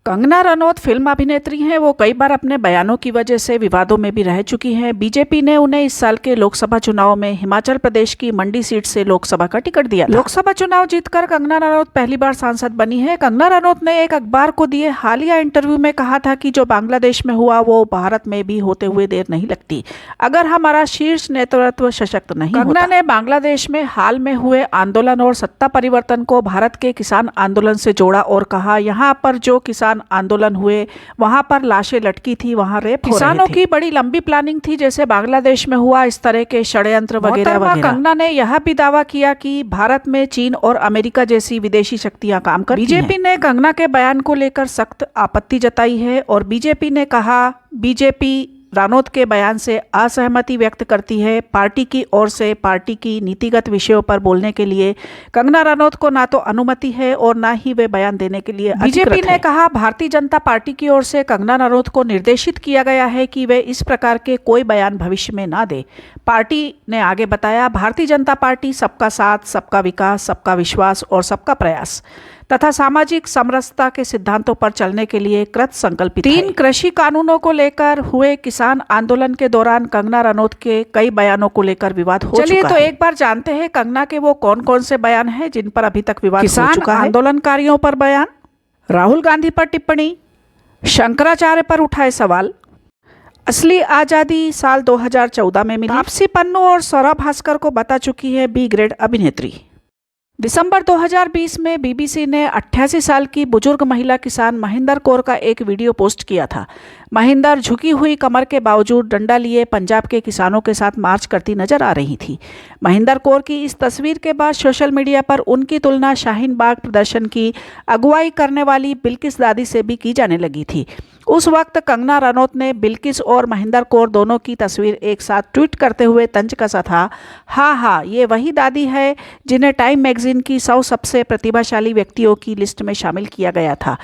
Kangana Ranaut film अभिनेत्री हैं। वो कई बार अपने बयानों की वजह से विवादों में भी रह चुकी हैं। बीजेपी ने उन्हें इस साल के लोकसभा चुनाव में हिमाचल प्रदेश की मंडी सीट से लोकसभा का टिकट दिया था। लोकसभा चुनाव जीतकर कंगना रनौत पहली बार सांसद बनी है। कंगना रनौत ने एक अखबार को दिए हालिया इंटरव्यू में कहा था कि जो बांग्लादेश में हुआ वो भारत में भी होते हुए देर नहीं लगती, अगर हमारा शीर्ष नेतृत्व सशक्त नहीं होता। कंगना ने बांग्लादेश में हाल में हुए आंदोलन और सत्ता परिवर्तन को भारत के किसान आंदोलन से जोड़ा और कहा, यहाँ पर जो किसान आंदोलन हुए वहां पर लाशें लटकी थी, वहां रेप हो रहे थे। किसानों की बड़ी लंबी प्लानिंग थी, जैसे बांग्लादेश में हुआ इस तरह के षड्यंत्र वगैरह वगैरह। कंगना ने यह भी दावा किया कि भारत में चीन और अमेरिका जैसी विदेशी शक्तियां काम करती हैं। बीजेपी ने कंगना के बयान को लेकर सख्त आपत्ति जताई है और बीजेपी ने कहा, बीजेपी रनौत के बयान से असहमति व्यक्त करती है। पार्टी की ओर से पार्टी की नीतिगत विषयों पर बोलने के लिए कंगना रनौत को ना तो अनुमति है और ना ही वे बयान देने के लिए बीजेपी ने कहा, भारतीय जनता पार्टी की ओर से कंगना रनौत को निर्देशित किया गया है कि वे इस प्रकार के कोई बयान भविष्य में ना दे। पार्टी ने आगे बताया, भारतीय जनता पार्टी सबका साथ, सबका विकास, सबका विश्वास और सबका प्रयास तथा सामाजिक समरसता के सिद्धांतों पर चलने के लिए कृत संकल्पित है। 3 कृषि कानूनों को लेकर हुए किसान आंदोलन के दौरान कंगना रनौत के कई बयानों को लेकर विवाद हो चुका है। चलिए तो एक बार जानते हैं कंगना के वो कौन कौन से बयान हैं जिन पर अभी तक विवाद हो चुका है। किसान आंदोलनकारियों पर बयान, राहुल गांधी पर टिप्पणी, शंकराचार्य पर उठाए सवाल, असली आजादी साल 2014 में मिली, तापसी पन्नू और सौरभ भास्कर को बता चुकी है बी ग्रेड अभिनेत्री। दिसंबर 2020 में बीबीसी ने 88 साल की बुजुर्ग महिला किसान महिंदर कौर का एक वीडियो पोस्ट किया था। महिंदर झुकी हुई कमर के बावजूद डंडा लिए पंजाब के किसानों के साथ मार्च करती नजर आ रही थी। महिंदर कौर की इस तस्वीर के बाद सोशल मीडिया पर उनकी तुलना शाहीन बाग प्रदर्शन की अगुवाई करने वाली बिल्किस दादी से भी की जाने लगी थी। उस वक्त कंगना रनौत ने बिल्किस और महिंदर कौर दोनों की तस्वीर एक साथ ट्वीट करते हुए तंज कसा था, हाँ, ये वही दादी है जिन्हें टाइम मैगजीन की 100 सबसे प्रतिभाशाली व्यक्तियों की लिस्ट में शामिल किया गया था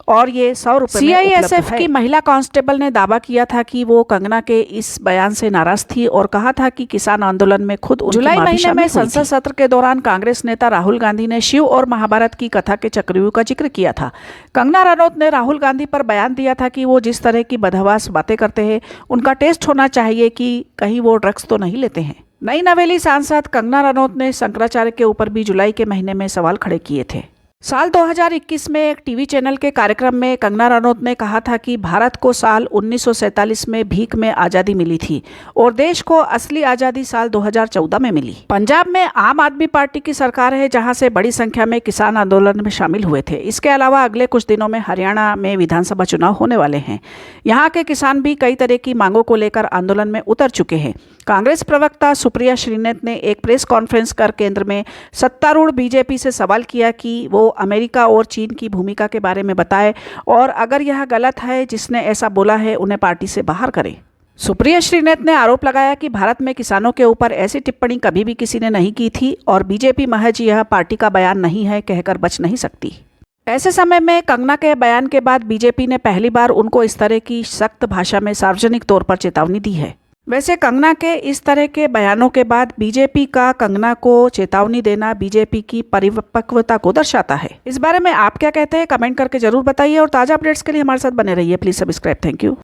और ये 100 रुपये सीआईएसएफ की महिला कांस्टेबल ने दावा किया था कि वो कंगना के इस बयान से नाराज थी और कहा था कि किसान आंदोलन में खुद जुलाई महीने में संसद सत्र के दौरान कांग्रेस नेता राहुल गांधी ने शिव और महाभारत की कथा के चक्रव्यूह का जिक्र किया था। कंगना रनौत ने राहुल गांधी पर बयान दिया था कि वो जिस तरह की बदहवास बातें करते हैं उनका टेस्ट होना चाहिए कि कहीं वो ड्रग्स तो नहीं लेते हैं। नई नवेली सांसद कंगना रनौत ने शंकराचार्य के ऊपर भी जुलाई के महीने में सवाल खड़े किए थे। साल 2021 में एक टीवी चैनल के कार्यक्रम में कंगना रनौत ने कहा था कि भारत को साल 1947 में भीख में आज़ादी मिली थी और देश को असली आज़ादी साल 2014 में मिली। पंजाब में आम आदमी पार्टी की सरकार है, जहां से बड़ी संख्या में किसान आंदोलन में शामिल हुए थे। इसके अलावा अगले कुछ दिनों में हरियाणा में विधानसभा चुनाव होने वाले हैं। यहाँ के किसान भी कई तरह की मांगों को लेकर आंदोलन में उतर चुके हैं। कांग्रेस प्रवक्ता सुप्रिया श्रीनेत ने एक प्रेस कॉन्फ्रेंस कर केंद्र में सत्तारूढ़ बीजेपी से सवाल किया कि वो अमेरिका और चीन की भूमिका के बारे में बताए और अगर यह गलत है, जिसने ऐसा बोला है उन्हें पार्टी से बाहर करें। सुप्रिया श्रीनेत ने आरोप लगाया कि भारत में किसानों के ऊपर ऐसी टिप्पणी कभी भी किसी ने नहीं की थी और बीजेपी महज यह पार्टी का बयान नहीं है कहकर बच नहीं सकती। ऐसे समय में कंगना के बयान के बाद बीजेपी ने पहली बार उनको इस तरह की सख्त भाषा में सार्वजनिक तौर पर चेतावनी दी है। वैसे कंगना के इस तरह के बयानों के बाद बीजेपी का कंगना को चेतावनी देना बीजेपी की परिपक्वता को दर्शाता है। इस बारे में आप क्या कहते हैं, कमेंट करके जरूर बताइए और ताज़ा अपडेट्स के लिए हमारे साथ बने रहिए। Please subscribe. Thank you.